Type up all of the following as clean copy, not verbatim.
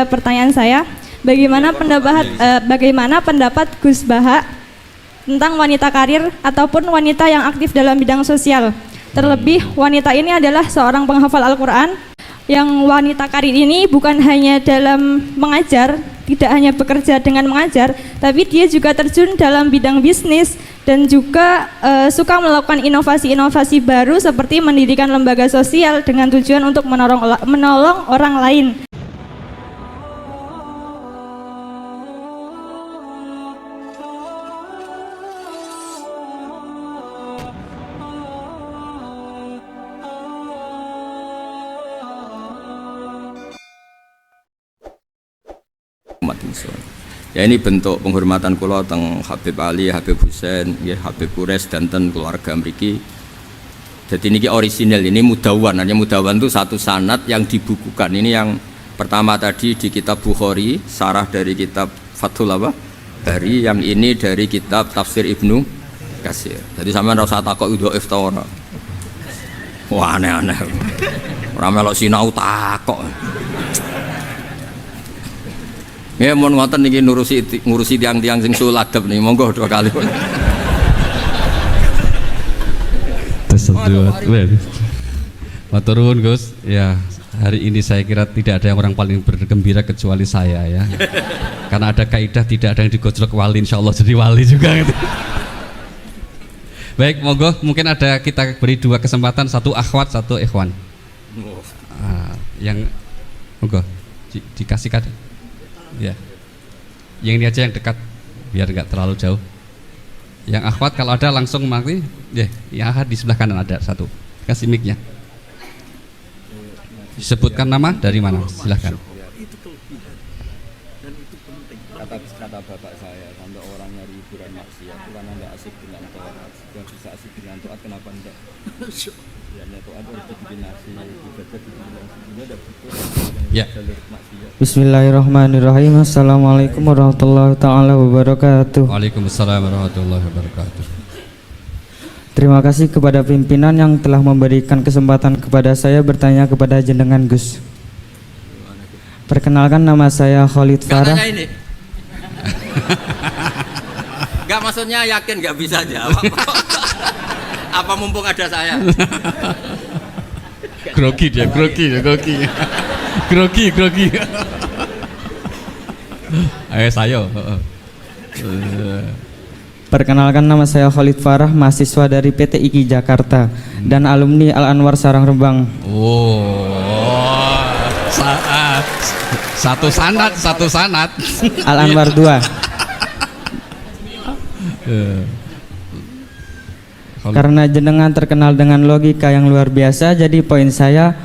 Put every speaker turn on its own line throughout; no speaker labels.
Pertanyaan saya, bagaimana pendapat Gus Baha tentang wanita karir ataupun wanita yang aktif dalam bidang sosial? Terlebih wanita ini adalah seorang penghafal Al-Quran. Yang wanita karir ini bukan hanya dalam mengajar, tidak hanya bekerja dengan mengajar, tapi dia juga terjun dalam bidang bisnis dan juga suka melakukan inovasi-inovasi baru seperti mendirikan lembaga sosial dengan tujuan untuk menolong orang lain.
Ya, ini bentuk penghormatan kula teng Habib Ali, Habib Husain, ya, Habib Qures dan ten keluarga mriki. Jadi ini orisinal, ini mudawan. Hanya mudawan itu satu sanad yang dibukukan. Ini yang pertama tadi di kitab Bukhari, sarah dari kitab Fathul Bari, yang ini dari kitab Tafsir Ibnu Katsir. Jadi sampean ora usah takok dhaif ta ora. Wah, aneh-aneh. Ora melok sinau takok. Ya mohon ngoten niki ngurusi tiang-tiang sing sul adab nih, monggo dua kali.
Tersedot. Matur nuwun Gus. Ya, hari ini saya kira tidak ada yang orang paling bergembira kecuali saya ya. Karena ada kaidah tidak ada yang digojlok wali, insyaallah jadi wali juga gitu. Baik, monggo mungkin ada kita beri dua kesempatan, satu akhwat, satu ikhwan. Yang monggo dikasihkan. Ya, yang ini aja yang dekat biar nggak terlalu jauh. Yang akhwat kalau ada langsung mati. Ya, yang di sebelah kanan ada satu. Kasih mic-nya. Disebutkan nama dari mana? Silahkan.
Kata bapak saya, sampai orang nyari hiburan maksiat itu karena nggak asik dengan toat. Yang bisa asik dengan toat kenapa enggak? Ya, toat harus dikombinasi, ibadah dikombinasi. Ini ada butuh
ya.
Jalur maksiat.
Bismillahirrahmanirrahim. Assalamualaikum warahmatullahi taala wabarakatuh.
Waalaikumsalam warahmatullahi wabarakatuh.
Terima kasih kepada pimpinan yang telah memberikan kesempatan kepada saya bertanya kepada jenengan Gus. Perkenalkan, nama saya Khalid Farah.
Enggak, maksudnya yakin nggak bisa jawab. Apa mumpung ada saya?
Grogi dia, grogi. Ayo saya.
Perkenalkan, nama saya Khalid Farah, mahasiswa dari PT IKI Jakarta dan alumni Al Anwar Sarang Rembang.
Satu sanad.
Al Anwar 2. Karena jenengan terkenal dengan logika yang luar biasa, jadi poin saya,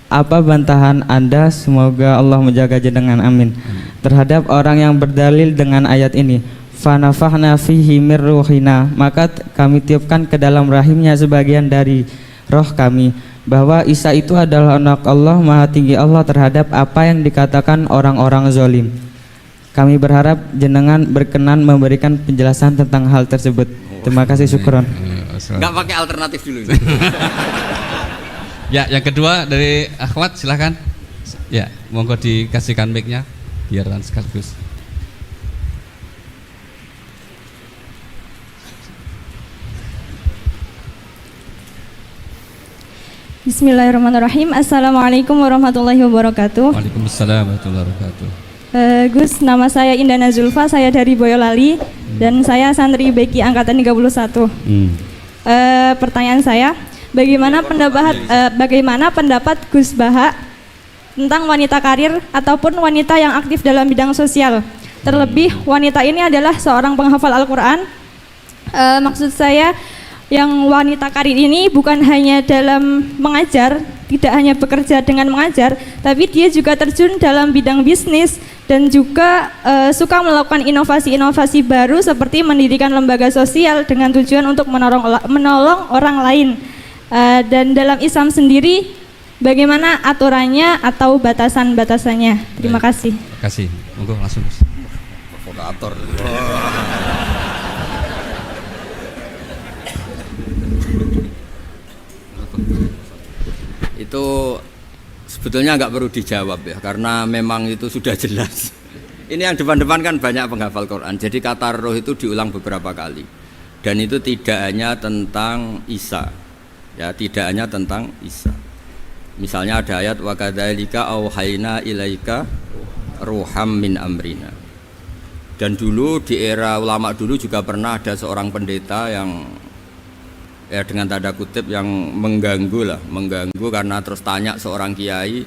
apa bantahan Anda, semoga Allah menjaga jenengan, amin, terhadap orang yang berdalil dengan ayat ini, fanafahna fihi mir ruhina, maka kami tiupkan ke dalam rahimnya sebagian dari roh kami, bahwa Isa itu adalah anak Allah, maha tinggi Allah terhadap apa yang dikatakan orang-orang zalim. Kami berharap jenengan berkenan memberikan penjelasan tentang hal tersebut. Terima kasih, syukron.
Enggak pakai alternatif dulu.
Ya, yang kedua dari akhwat silahkan. Ya, monggo dikasihkan mic-nya biar sekaligus.
Bismillahirrahmanirrahim. Assalamualaikum warahmatullahi wabarakatuh.
Waalaikumsalam warahmatullahi wabarakatuh.
Gus, nama saya Indana Zulfa, saya dari Boyolali dan saya santri BK angkatan 31. Pertanyaan saya, bagaimana pendapat Gus Baha tentang wanita karir ataupun wanita yang aktif dalam bidang sosial? Terlebih wanita ini adalah seorang penghafal Al-Quran. Maksud saya, yang wanita karir ini bukan hanya dalam mengajar, tidak hanya bekerja dengan mengajar, tapi dia juga terjun dalam bidang bisnis dan juga suka melakukan inovasi-inovasi baru seperti mendirikan lembaga sosial dengan tujuan untuk menolong orang lain. Dan dalam Islam sendiri, bagaimana aturannya atau batasan-batasannya? Terima kasih.
Terima kasih. Monggo langsung.
Provokator. Itu Sebetulnya nggak perlu dijawab ya, karena memang itu sudah jelas. Ini yang depan-depan kan banyak penghafal Quran. Jadi kata roh itu diulang beberapa kali. Dan itu tidak hanya tentang Isa. Ya, tidak hanya tentang Isa. Misalnya ada ayat wa kadzalika auhayna ilaika ruham min amrina. Dan dulu di era ulama dulu juga pernah ada seorang pendeta yang ya dengan tanda kutip yang mengganggu karena terus tanya seorang kiai,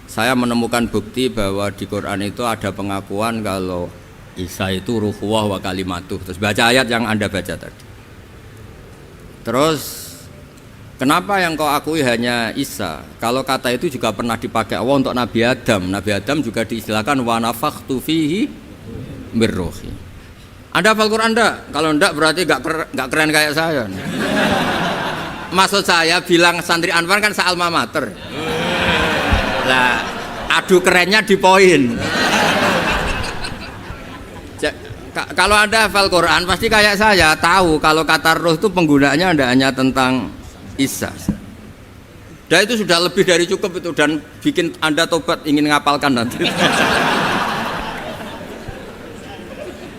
saya menemukan bukti bahwa di Quran itu ada pengakuan kalau Isa itu ruhullah wa kalimatuh. Terus baca ayat yang Anda baca tadi. Terus kenapa yang kau akui hanya Isa? Kalau kata itu juga pernah dipakai Allah untuk Nabi Adam. Nabi Adam juga diistilahkan wa nafakhtu fihi mir ruhi. Anda hafal Quran enggak? Kalau enggak berarti enggak keren kayak saya. Maksud saya bilang santri Anwar kan alma mater. Lah, adu kerennya di poin. Kalau Anda hafal Quran pasti kayak saya tahu kalau kata roh itu penggunaannya tidak hanya tentang Isa. Dan itu sudah lebih dari cukup itu dan bikin Anda tobat ingin ngapalkan nanti.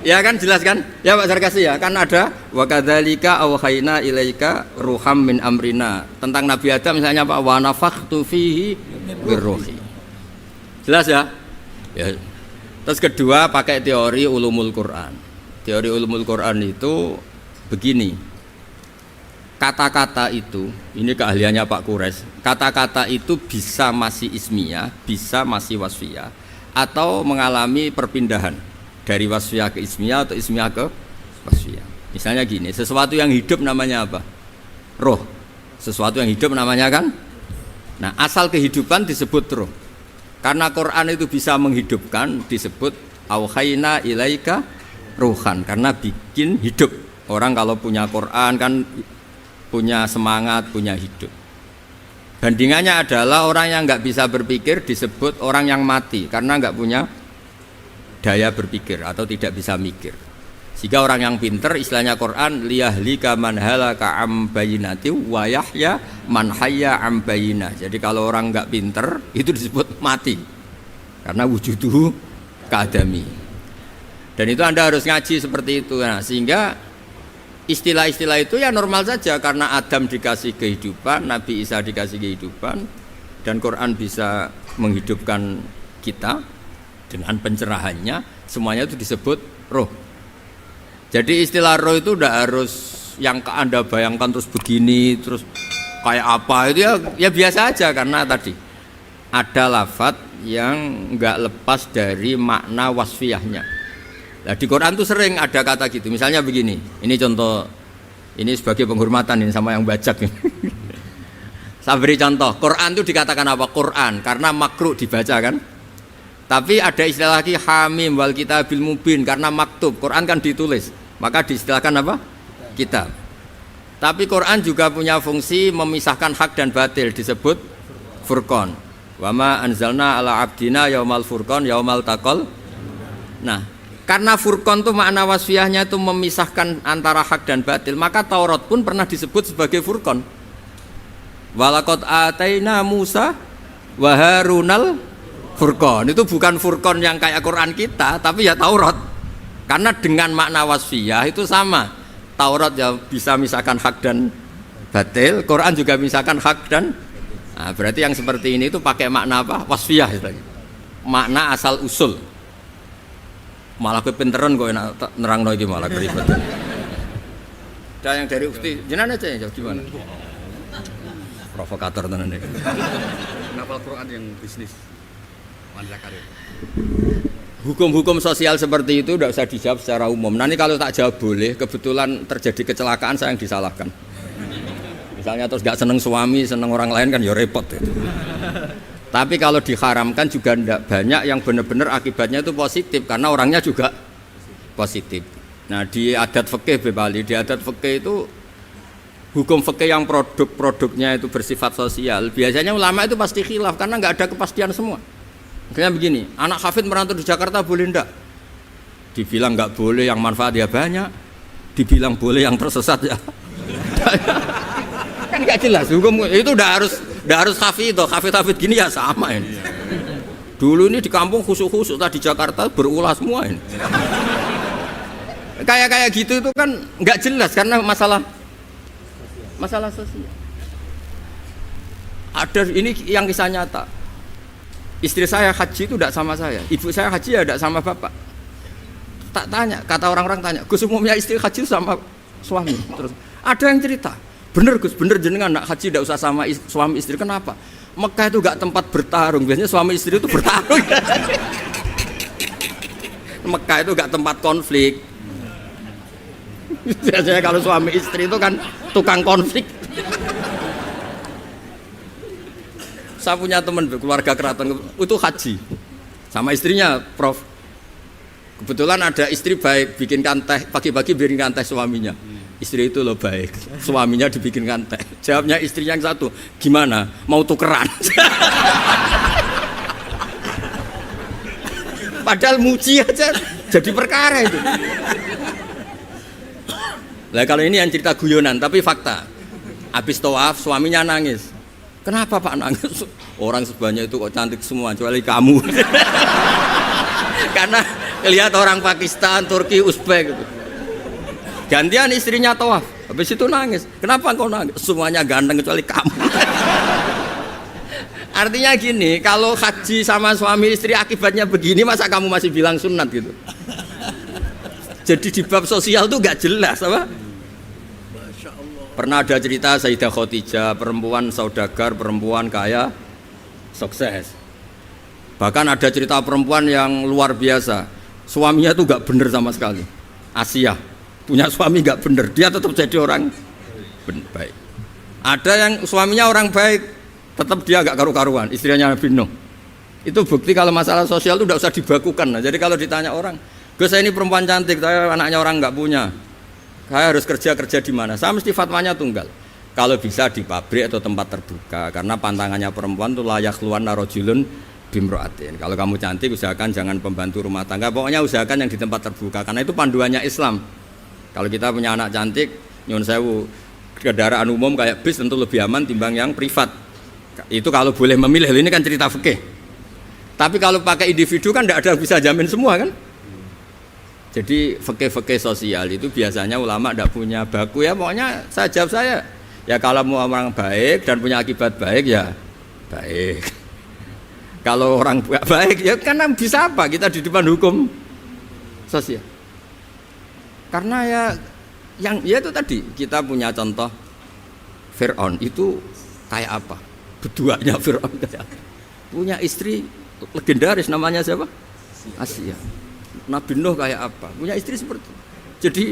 Ya kan jelas kan? Ya Pak Sarkasi ya, kan ada wa kadzalika auhayna ilaika ruham min amrina. Tentang Nabi Adam misalnya Pak wa nafakhtu fihi birruhi. Jelas ya? Ya. Terus kedua pakai teori ulumul Quran. Teori ulumul Quran itu begini. Kata-kata itu, ini keahliannya Pak Kures. Kata-kata itu bisa masih ismiyah, bisa masih wasfiyah atau mengalami perpindahan dari wasfiyah ke ismiyah atau ismiyah ke wasfiyah. Misalnya gini, sesuatu yang hidup namanya apa? Roh. Sesuatu yang hidup namanya kan? Nah, asal kehidupan disebut roh. Karena Quran itu bisa menghidupkan, disebut auhayna ilaika ruhan, karena bikin hidup. Orang kalau punya Quran kan punya semangat, punya hidup. Bandingannya adalah orang yang nggak bisa berpikir disebut orang yang mati, karena nggak punya daya berpikir atau tidak bisa mikir. Sehingga orang yang pinter istilahnya Quran liyahlika man halaka am bayinati wa yahya man hayya am bayinah. Jadi kalau orang enggak pinter itu disebut mati. Karena wujuduhu keadami. Dan itu Anda harus ngaji seperti itu. Nah, sehingga istilah-istilah itu ya normal saja karena Adam dikasih kehidupan, Nabi Isa dikasih kehidupan dan Quran bisa menghidupkan kita dengan pencerahannya, semuanya itu disebut roh. Jadi istilah roh itu tidak harus yang Anda bayangkan terus begini, terus kayak apa itu ya biasa aja karena tadi ada lafadz yang nggak lepas dari makna wasfiyahnya. Nah, di Quran tuh sering ada kata gitu. Misalnya begini, ini contoh, ini sebagai penghormatan ini sama yang bajak. Saya beri contoh, Quran itu dikatakan apa? Quran karena makruh dibaca kan. Tapi ada istilah lagi hamim wal kitabil mubin karena maktub. Quran kan ditulis, maka diistilahkan apa? Kitab. Tapi Quran juga punya fungsi memisahkan hak dan batil, disebut furqan. Wa ma anzalna ala abdina yaumal furqan yaumal taqal. Nah, karena furqan itu makna wasfiyahnya itu memisahkan antara hak dan batil, maka Taurat pun pernah disebut sebagai furqan. Walaqad ataina Musa wa Harunal furqan. Itu bukan furqan yang kayak Quran kita, tapi ya Taurat. Karena dengan makna wasfiyah itu sama. Taurat ya bisa misahkan hak dan batil, Quran juga misahkan hak dan berarti yang seperti ini itu pakai makna apa? Wasfiyah istilahnya. Makna asal usul. Malah kepinteran kok enak nerangno iki malah ribet. Dan yang dari Ukti, jenengan aja ya gimana? Provokator tenan iki.
Kenapa Quran yang bisnis? Wanita karir.
Hukum-hukum sosial seperti itu tidak usah dijawab secara umum. Nanti kalau tak jawab boleh, kebetulan terjadi kecelakaan saya yang disalahkan. Misalnya terus gak seneng suami, seneng orang lain kan ya repot gitu. Tapi kalau diharamkan juga tidak banyak yang benar-benar akibatnya itu positif karena orangnya juga positif. Nah di adat fikih Bali, di adat fikih itu hukum fikih yang produk-produknya itu bersifat sosial. Biasanya ulama itu pasti khilaf karena nggak ada kepastian semua. Misalnya begini, anak hafid merantau di Jakarta boleh enggak? Dibilang nggak boleh yang manfaat ya banyak, dibilang boleh yang tersesat ya. Kan nggak jelas hukum itu udah harus Nggak harus hafid gini ya sama ini. Dulu ini di kampung khusuk-khusuk, tadi di Jakarta berulah semua ini. Kayak gitu itu kan nggak jelas karena masalah sosial. Ada ini yang kisah nyata. Istri saya haji itu tidak sama saya, ibu saya haji ya tidak sama bapak. Tak tanya, kata orang-orang tanya, Gus umumnya istri haji sama suami. Terus ada yang cerita, bener Gus, bener jenengan nak haji tidak usah sama suami istri. Kenapa? Mekah itu gak tempat bertarung, biasanya suami istri itu bertarung. Mekah itu gak tempat konflik. Biasanya kalau suami istri itu kan tukang konflik. Saya punya teman keluarga keraton itu haji sama istrinya, Prof. Kebetulan ada istri baik, bikinkan teh pagi-pagi, bikinkan teh suaminya. Istri itu loh baik, suaminya dibikinkan teh. Jawabnya istrinya yang satu, gimana? Mau tukeran? Padahal muji aja jadi perkara itu. Lah kalau ini yang cerita guyonan, tapi fakta. Habis tawaf suaminya nangis. Kenapa Pak nangis? Orang sebanyak itu kok cantik semua, kecuali kamu. Karena lihat orang Pakistan, Turki, Uzbek gitu. Gantian istrinya tawaf, habis itu nangis. Kenapa kau nangis? Semuanya ganteng kecuali kamu. Artinya gini, kalau haji sama suami istri akibatnya begini, masa kamu masih bilang sunat gitu? Jadi di bab sosial tuh gak jelas apa? Pernah ada cerita Sayyidah Khadijah, perempuan saudagar, perempuan kaya, sukses. Bahkan ada cerita perempuan yang luar biasa, suaminya tuh gak bener sama sekali. Asia punya suami gak bener, dia tetap jadi orang baik. Ada yang suaminya orang baik, tetap dia gak karu-karuan, istrinya Nabi Nuh. Itu bukti kalau masalah sosial itu tidak usah dibakukan. Nah, jadi kalau ditanya orang, Gus saya ini perempuan cantik, saya anaknya orang gak punya, saya harus kerja di mana? Saya mesti fatwanya tunggal. Kalau bisa di pabrik atau tempat terbuka, karena pantangannya perempuan itu layak keluar narojulun bimroatin. Kalau kamu cantik, usahakan jangan pembantu rumah tangga. Pokoknya usahakan yang di tempat terbuka, karena itu panduannya Islam. Kalau kita punya anak cantik, nyun sewu, kendaraan umum kayak bis tentu lebih aman timbang yang privat. Itu kalau boleh memilih, ini kan cerita fikih. Tapi kalau pakai individu kan tidak ada yang bisa jamin semua kan. Jadi fikih-fikih sosial itu biasanya ulama tidak punya baku ya. Pokoknya saya jawab saya, ya kalau mau orang baik dan punya akibat baik ya baik. Kalau orang baik ya karena bisa apa kita di depan hukum sosial. Karena ya itu tadi kita punya contoh Fir'aun itu kayak apa? Beduanya Fir'aun kayak apa? Punya istri legendaris namanya siapa? Asia. Nabi Nuh kayak apa? Punya istri seperti itu. Jadi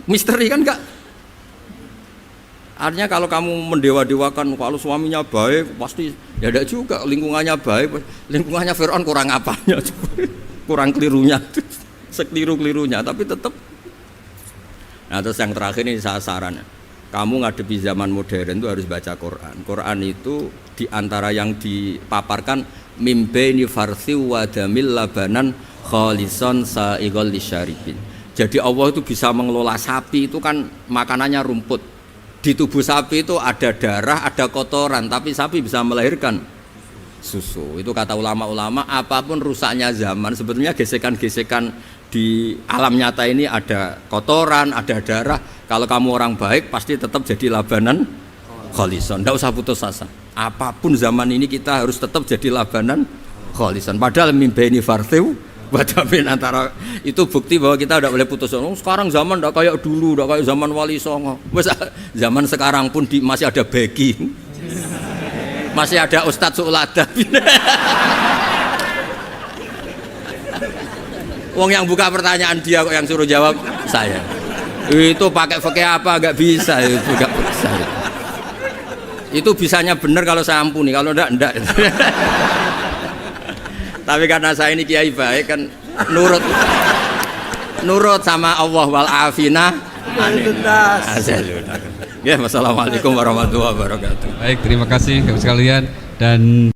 misteri kan enggak? Artinya kalau kamu mendewa-dewakan kalau suaminya baik pasti ya enggak juga, lingkungannya baik, lingkungannya Fir'aun kurang apanya? Kurang kelirunya. Sekeliru-kelirunya tapi tetap. Nah terus yang terakhir ini saya saran, kamu ngadepi zaman modern itu harus baca Quran. Quran itu diantara yang dipaparkan mimbaini farsi wadamil labanan kholison saigol lisyaribin. Jadi Allah itu bisa mengelola sapi itu kan makanannya rumput. Di tubuh sapi itu ada darah, ada kotoran, tapi sapi bisa melahirkan susu. Itu kata ulama-ulama, apapun rusaknya zaman sebetulnya gesekan-gesekan di alam nyata ini ada kotoran, ada darah. Kalau kamu orang baik pasti tetap jadi labanan kholison. Tidak usah putus asa. Apapun zaman ini kita harus tetap jadi labanan kholison. Padahal mimbaini farthiw wadamin antara itu bukti bahwa kita tidak boleh putus asa. Sekarang zaman tidak kayak dulu, tidak kayak zaman Wali Songo. Zaman sekarang pun masih ada begi, masih ada Ustadz Su'ulada. Wong yang buka pertanyaan dia kok yang suruh jawab saya. Itu pakai fikih apa enggak bisa itu enggak bisa. Itu bisanya benar kalau saya ampuni, kalau enggak. Tapi karena saya ini kiai baik kan nurut sama Allah wal afina. Ya, wassalamualaikum warahmatullahi wabarakatuh.
Baik, terima kasih sekalian dan